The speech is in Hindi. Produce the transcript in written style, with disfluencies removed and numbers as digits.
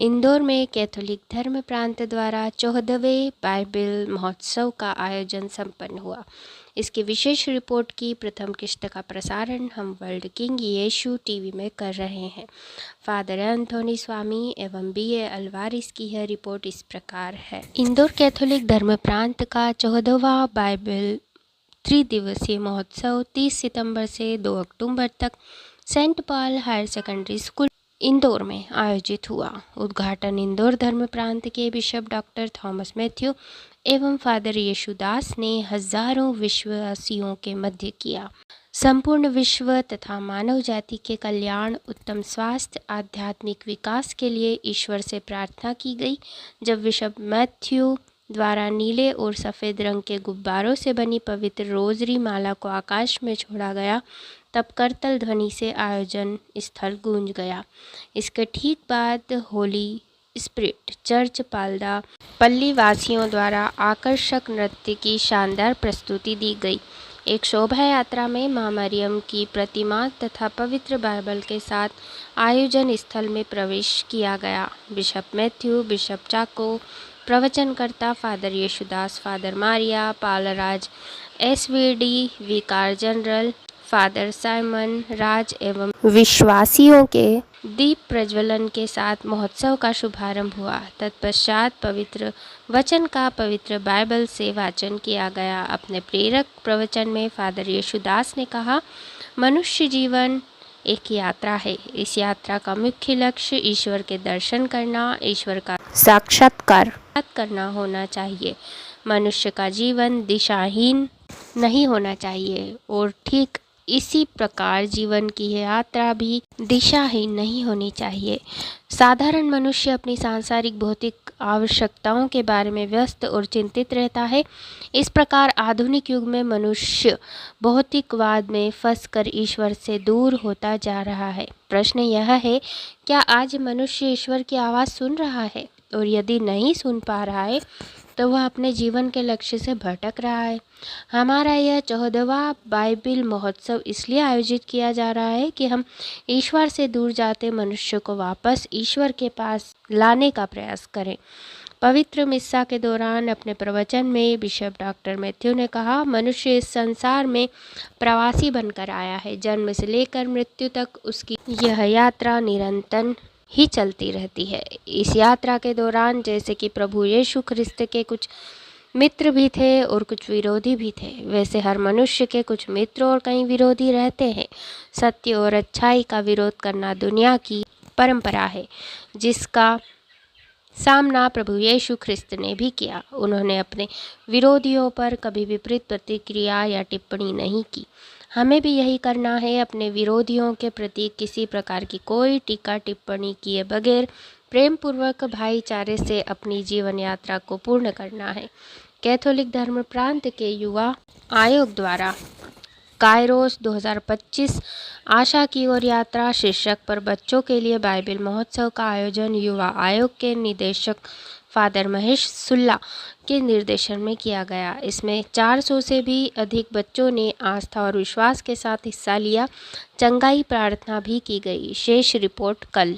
इंदौर में कैथोलिक धर्म प्रांत द्वारा 14वें बाइबिल महोत्सव का आयोजन संपन्न हुआ। इसकी विशेष रिपोर्ट की प्रथम किस्त का प्रसारण हम वर्ल्ड किंग यीशु टीवी में कर रहे हैं। फादर एंथोनी स्वामी एवं बीए अल्वारिस की यह रिपोर्ट इस प्रकार है। इंदौर कैथोलिक धर्म प्रांत का 14वां बाइबिल त्रिदिवसीय महोत्सव 30 सितंबर से 2 अक्टूबर तक Saint Paul higher secondary school Indore में आयोजित हुआ। उद्घाटन इंदौर धर्म प्रांत के बिशप डॉक्टर थॉमस मैथ्यू एवं फादर येशुदास ने हजारों विश्वासियों के मध्य किया। संपूर्ण विश्व तथा मानव जाति के कल्याण, उत्तम स्वास्थ्य, आध्यात्मिक विकास के लिए ईश्वर से प्रार्थना की गई। जब बिशप मैथ्यू द्वारा नीले और सफ़ेद रंग के गुब्बारों से बनी पवित्र रोजरी माला को आकाश में छोड़ा गया, तब करतल ध्वनि से आयोजन स्थल गूंज गया। इसके ठीक बाद होली स्पिरिट चर्च पाल्दा पल्ली वासियों द्वारा आकर्षक नृत्य की शानदार प्रस्तुति दी गई। एक शोभा यात्रा में मां मरियम की प्रतिमा तथा पवित्र बाइबल के साथ आयोजन स्थल में प्रवेश किया गया। बिशप मैथ्यू, बिशप चाको, प्रवचनकर्ता father Yesudas, father Maria Palraj, SVD विकार जनरल फादर साइमन राज एवं विश्वासियों के दीप प्रज्वलन के साथ महोत्सव का शुभारंभ हुआ। तत्पश्चात पवित्र वचन का पवित्र बाइबल से वाचन किया गया। अपने प्रेरक प्रवचन में फादर येशुदास ने कहा, मनुष्य जीवन एक यात्रा है। इस यात्रा का मुख्य लक्ष्य ईश्वर के दर्शन करना, ईश्वर का साक्षात्कार करना होना चाहिए। मनुष्य का जीवन दिशाहीन नहीं होना चाहिए और ठीक इसी प्रकार जीवन की यह यात्रा भी दिशाहीन नहीं होनी चाहिए। साधारण मनुष्य अपनी सांसारिक भौतिक आवश्यकताओं के बारे में व्यस्त और चिंतित रहता है। इस प्रकार आधुनिक युग में मनुष्य भौतिकवाद में फंसकर ईश्वर से दूर होता जा रहा है। प्रश्न यह है, क्या आज मनुष्य ईश्वर की आवाज़ सुन रहा है? और यदि नहीं सुन पा रहा है तो वह अपने जीवन के लक्ष्य से भटक रहा है। हमारा यह 14वां बाइबिल महोत्सव इसलिए आयोजित किया जा रहा है कि हम ईश्वर से दूर जाते मनुष्य को वापस ईश्वर के पास लाने का प्रयास करें। पवित्र मिस्सा के दौरान अपने प्रवचन में बिशप डॉक्टर मैथ्यू ने कहा, मनुष्य इस संसार में प्रवासी बनकर आया है। जन्म से लेकर मृत्यु तक उसकी यह यात्रा निरंतर ही चलती रहती है। इस यात्रा के दौरान जैसे कि प्रभु यीशु ख्रिस्त के कुछ मित्र भी थे और कुछ विरोधी भी थे, वैसे हर मनुष्य के कुछ मित्र और कई विरोधी रहते हैं। सत्य और अच्छाई का विरोध करना दुनिया की परंपरा है, जिसका सामना प्रभु यीशु ख्रिस्त ने भी किया। उन्होंने अपने विरोधियों पर कभी विपरीत प्रतिक्रिया या टिप्पणी नहीं की। हमें भी यही करना है। अपने विरोधियों के प्रति किसी प्रकार की कोई टीका टिप्पणी किए बगैर प्रेम पूर्वक भाईचारे से अपनी जीवन यात्रा को पूर्ण करना है। कैथोलिक धर्म प्रांत के युवा आयोग द्वारा कायरोस 2025 आशा की ओर यात्रा शीर्षक पर बच्चों के लिए बाइबिल महोत्सव का आयोजन युवा आयोग के निदेशक फादर महेश सुल्ला के निर्देशन में किया गया। इसमें 400 से भी अधिक बच्चों ने आस्था और विश्वास के साथ हिस्सा लिया। चंगाई प्रार्थना भी की गई। शेष रिपोर्ट कल।